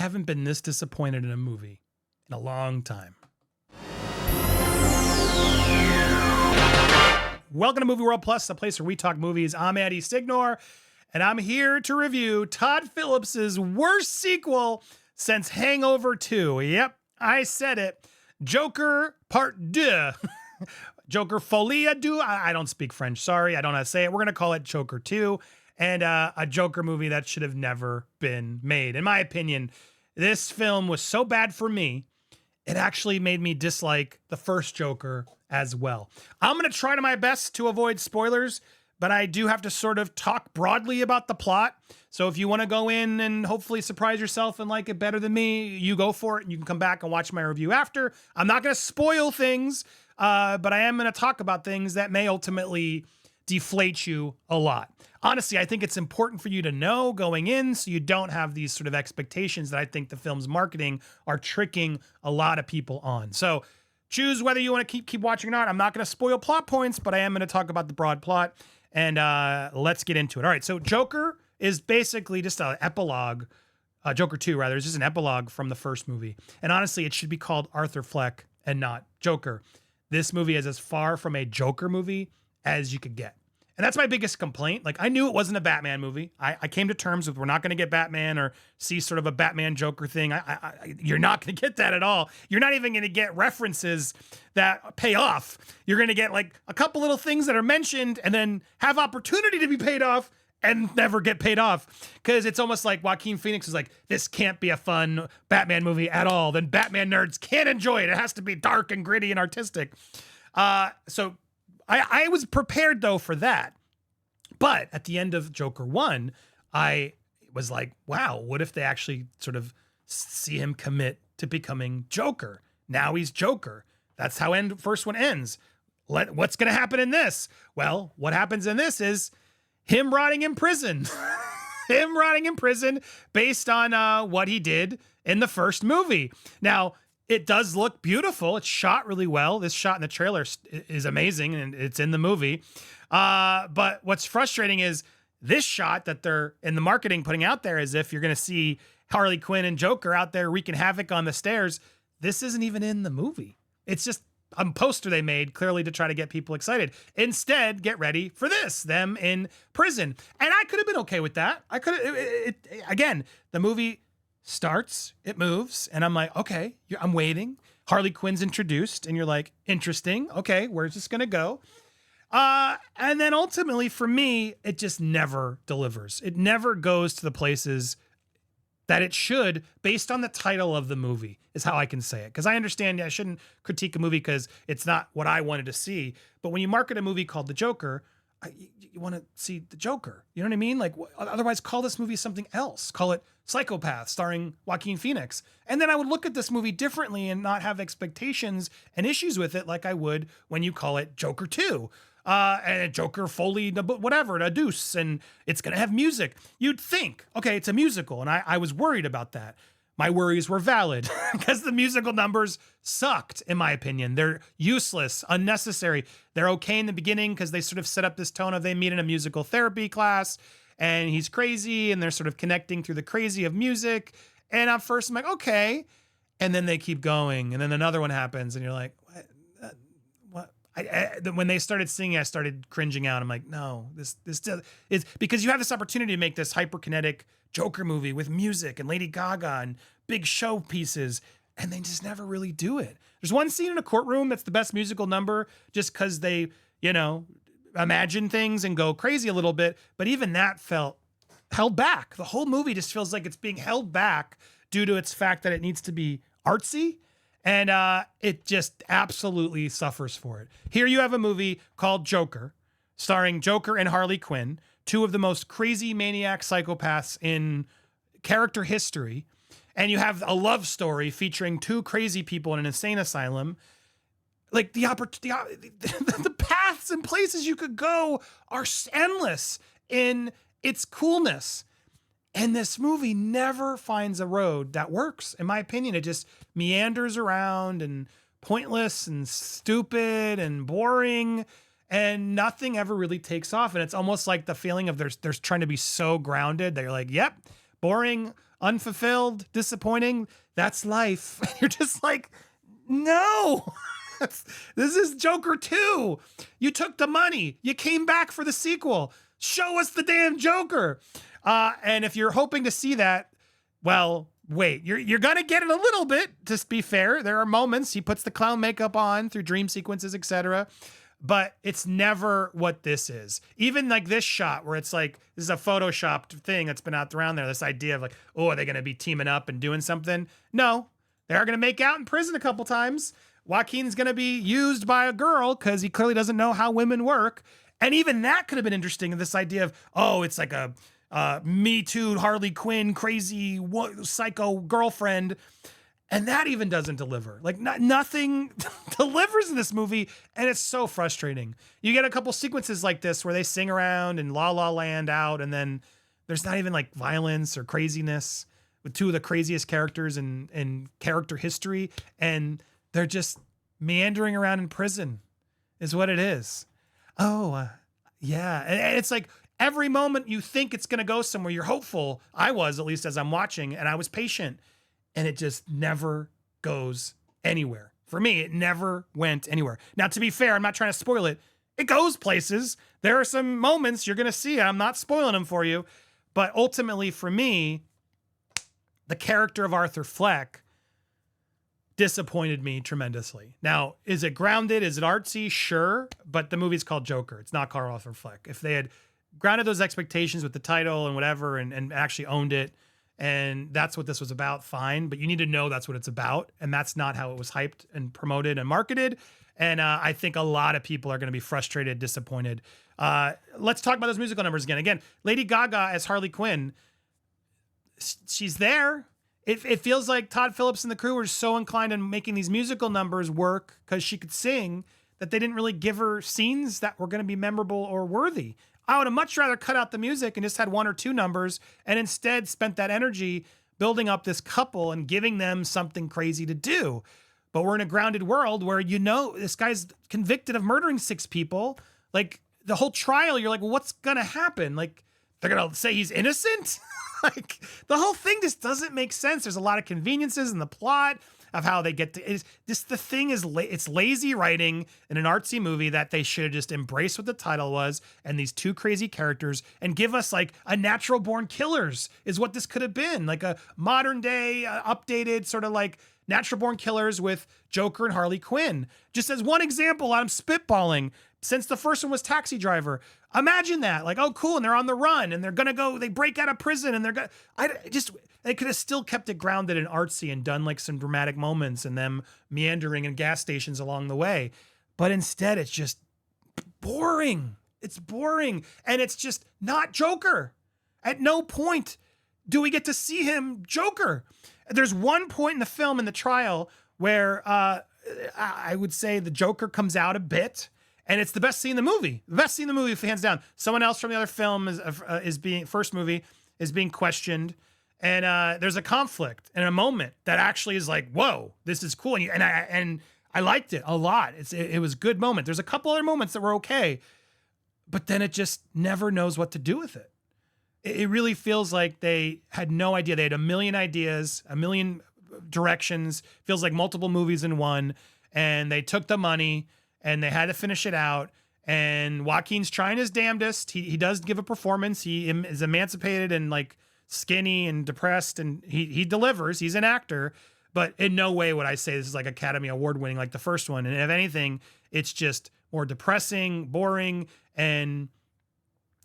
haven't been this disappointed in a movie in a long time. Welcome to Movie World Plus, the place where we talk movies. I'm Andy Signore, and I'm here to review Todd Phillips' worst sequel since Hangover 2. Yep, I said it. Joker Part Deux. Joker Folie Deux. I don't speak French. Sorry, I don't know how to say it. We're going to call it Joker 2. And a Joker movie that should have never been made. In my opinion, this film was so bad for me, it actually made me dislike the first Joker as well. I'm going to try to my best to avoid spoilers, but I do have to sort of talk broadly about the plot. So if you want to go in and hopefully surprise yourself and like it better than me, you go for it and you can come back and watch my review after. I'm not going to spoil things, but I am going to talk about things that may ultimately deflate you a lot. Honestly, I think it's important for you to know going in so you don't have these sort of expectations that I think the film's marketing are tricking a lot of people on. So choose whether you want to keep watching or not. I'm not going to spoil plot points, but I am going to talk about the broad plot, and let's get into it. All right, so Joker is basically just an epilogue. Joker 2, rather, is just an epilogue from the first movie. And honestly, it should be called Arthur Fleck and not Joker. This movie is as far from a Joker movie as you could get. And that's my biggest complaint. Like, I knew it wasn't a Batman movie. I came to terms with we're not going to get Batman or see sort of a Batman Joker thing. You're not going to get that at all. You're not even going to get references that pay off. You're going to get like a couple little things that are mentioned and then have opportunity to be paid off and never get paid off. Because it's almost like Joaquin Phoenix is like, this can't be a fun Batman movie at all. Then Batman nerds can't enjoy it. It has to be dark and gritty and artistic. So I was prepared, though, for that. But at the end of Joker 1, I was like, wow, what if they actually sort of see him commit to becoming Joker? Now he's Joker. That's how first one ends. What's going to happen in this? Well, what happens in this is him rotting in prison. Him rotting in prison based on what he did in the first movie. Now, it does look beautiful. It's shot really well. This shot in the trailer is amazing, and it's in the movie. But what's frustrating is this shot that they're in the marketing putting out there as if you're going to see Harley Quinn and Joker out there wreaking havoc on the stairs. This isn't even in the movie. It's just a poster they made clearly to try to get people excited. Instead, get ready for this, them in prison. And I could have been okay with that. I could have, again, the movie starts, it moves, and I'm like, okay, I'm waiting. Harley Quinn's introduced, and you're like, interesting. Okay, where's this gonna go? And then ultimately, for me, it just never delivers. It never goes to the places that it should, based on the title of the movie, is how I can say it. Because I understand I shouldn't critique a movie because it's not what I wanted to see. But when you market a movie called The Joker, you want to see the Joker. You know what I mean? Like, otherwise, call this movie something else. Call it Psychopath, starring Joaquin Phoenix. And then I would look at this movie differently and not have expectations and issues with it like I would when you call it Joker 2. And Joker Folie, whatever, a Deuce, and it's going to have music. You'd think, okay, it's a musical. And I was worried about that. My worries were valid because the musical numbers sucked, in my opinion. They're useless, unnecessary. They're okay in the beginning because they sort of set up this tone of they meet in a musical therapy class and he's crazy and they're sort of connecting through the crazy of music. And at first I'm like, okay. And then they keep going. And then another one happens and you're like, what? When they started singing, I started cringing out. I'm like, no, this is because you have this opportunity to make this hyperkinetic Joker movie with music and Lady Gaga and big show pieces, and they just never really do it. There's one scene in a courtroom that's the best musical number just because they, imagine things and go crazy a little bit, but even that felt held back. The whole movie just feels like it's being held back due to its fact that it needs to be artsy, and it just absolutely suffers for it. Here you have a movie called Joker, starring Joker and Harley Quinn, two of the most crazy maniac psychopaths in character history. And you have a love story featuring two crazy people in an insane asylum. Like the paths and places you could go are endless in its coolness. And this movie never finds a road that works. In my opinion, it just meanders around and pointless and stupid and boring. And nothing ever really takes off. And it's almost like the feeling of there's trying to be so grounded that you're like, yep, boring, unfulfilled, disappointing. That's life. You're just like, no. This is Joker 2. You took the money. You came back for the sequel. Show us the damn Joker. And if you're hoping to see that, well, wait, you're going to get it a little bit, to be fair. There are moments he puts the clown makeup on through dream sequences, etc. But it's never what this is. Even like this shot where it's like, this is a photoshopped thing that's been out around there. This idea of like, oh, are they going to be teaming up and doing something? No, they are going to make out in prison a couple times. Joaquin's going to be used by a girl because he clearly doesn't know how women work. And even that could have been interesting. This idea of, oh, it's like a Me Too, Harley Quinn, crazy psycho girlfriend. And that even doesn't deliver. Like nothing delivers in this movie. And it's so frustrating. You get a couple sequences like this where they sing around and La La Land out. And then there's not even like violence or craziness with two of the craziest characters in character history. And they're just meandering around in prison is what it is. Oh, yeah. And it's like every moment you think it's going to go somewhere, you're hopeful. I was, at least as I'm watching, and I was patient. And it just never goes anywhere. For me, it never went anywhere. Now, to be fair, I'm not trying to spoil it. It goes places. There are some moments you're going to see. I'm not spoiling them for you. But ultimately, for me, the character of Arthur Fleck disappointed me tremendously. Now, is it grounded? Is it artsy? Sure. But the movie's called Joker. It's not called Arthur Fleck. If they had grounded those expectations with the title and whatever and actually owned it, and that's what this was about, fine. But you need to know that's what it's about. And that's not how it was hyped and promoted and marketed. And I think a lot of people are going to be frustrated, disappointed. Let's talk about those musical numbers again. Again, Lady Gaga as Harley Quinn. She's there. It feels like Todd Phillips and the crew were so inclined in making these musical numbers work because she could sing that they didn't really give her scenes that were going to be memorable or worthy. I would have much rather cut out the music and just had one or two numbers and instead spent that energy building up this couple and giving them something crazy to do. But we're in a grounded world where, you know, this guy's convicted of murdering 6 people. Like the whole trial, you're like, well, what's going to happen? Like they're going to say he's innocent? Like the whole thing just doesn't make sense. There's a lot of conveniences in the plot of how they get to it's lazy writing in an artsy movie that they should have just embraced what the title was and these 2 crazy characters and give us like a natural born killers is what this could have been, like a modern day updated sort of like natural born killers with Joker and Harley Quinn. Just as one example, I'm spitballing, since the first one was Taxi Driver. Imagine that, like, oh, cool. And they're on the run and they're going to go, they break out of prison and they could have still kept it grounded and artsy and done like some dramatic moments and them meandering in gas stations along the way. But instead it's just boring. It's boring. And it's just not Joker. At no point do we get to see him Joker. There's one point in the film, in the trial, where I would say the Joker comes out a bit. And it's the best scene in the movie. The best scene in the movie, hands down. Someone else from the other film first movie is being questioned. And there's a conflict and a moment that actually is like, whoa, this is cool. And I liked it a lot. It was a good moment. There's a couple other moments that were okay, but then it just never knows what to do with it. It really feels like they had no idea. They had a million ideas, a million directions, feels like multiple movies in one. And they took the money and they had to finish it out. And Joaquin's trying his damnedest. He does give a performance. He is emancipated and like skinny and depressed, and he delivers. He's an actor, but in no way would I say this is like Academy Award winning like the first one. And if anything, it's just more depressing, boring, and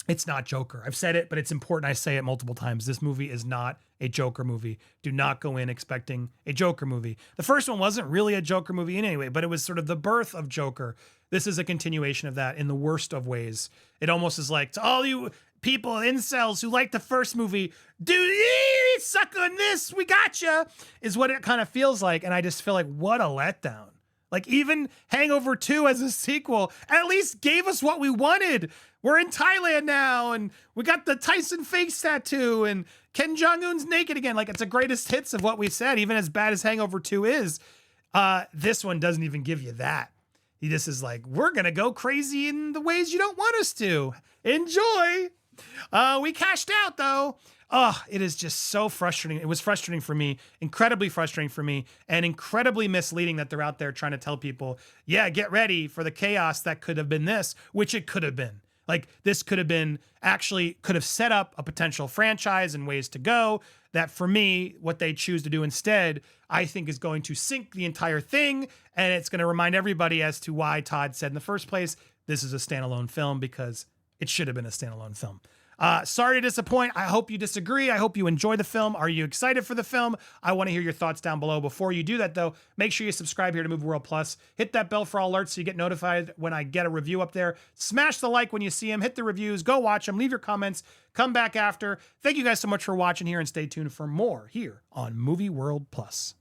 it's not Joker. I've said it, but it's important I say it multiple times. This movie is not a Joker movie. Do not go in expecting a Joker movie. The first one wasn't really a Joker movie in any way, but it was sort of the birth of Joker. This is a continuation of that in the worst of ways. It almost is like, to all you people, incels who like the first movie, dude, suck on this, we gotcha, is what it kind of feels like. And I just feel like, what a letdown. Like even Hangover 2 as a sequel at least gave us what we wanted. We're in Thailand now and we got the Tyson face tattoo and Kim Jong-un's naked again. Like it's the greatest hits of what we said, even as bad as Hangover 2 is. This one doesn't even give you that. He just is like, we're going to go crazy in the ways you don't want us to. Enjoy. We cashed out though. Oh, it is just so frustrating. It was frustrating for me, incredibly frustrating for me, and incredibly misleading that they're out there trying to tell people, yeah, get ready for the chaos that could have been this, which it could have been. Like this could have been could have set up a potential franchise and ways to go that for me, what they choose to do instead, I think is going to sink the entire thing. And it's going to remind everybody as to why Todd said in the first place, this is a standalone film because it should have been a standalone film. Sorry to disappoint. I hope you disagree. I hope you enjoy the film. Are you excited for the film? I want to hear your thoughts down below. Before you do that, though, make sure you subscribe here to Movie World Plus. Hit that bell for all alerts so you get notified when I get a review up there. Smash the like when you see them. Hit the reviews. Go watch them. Leave your comments. Come back after. Thank you guys so much for watching here, and stay tuned for more here on Movie World Plus.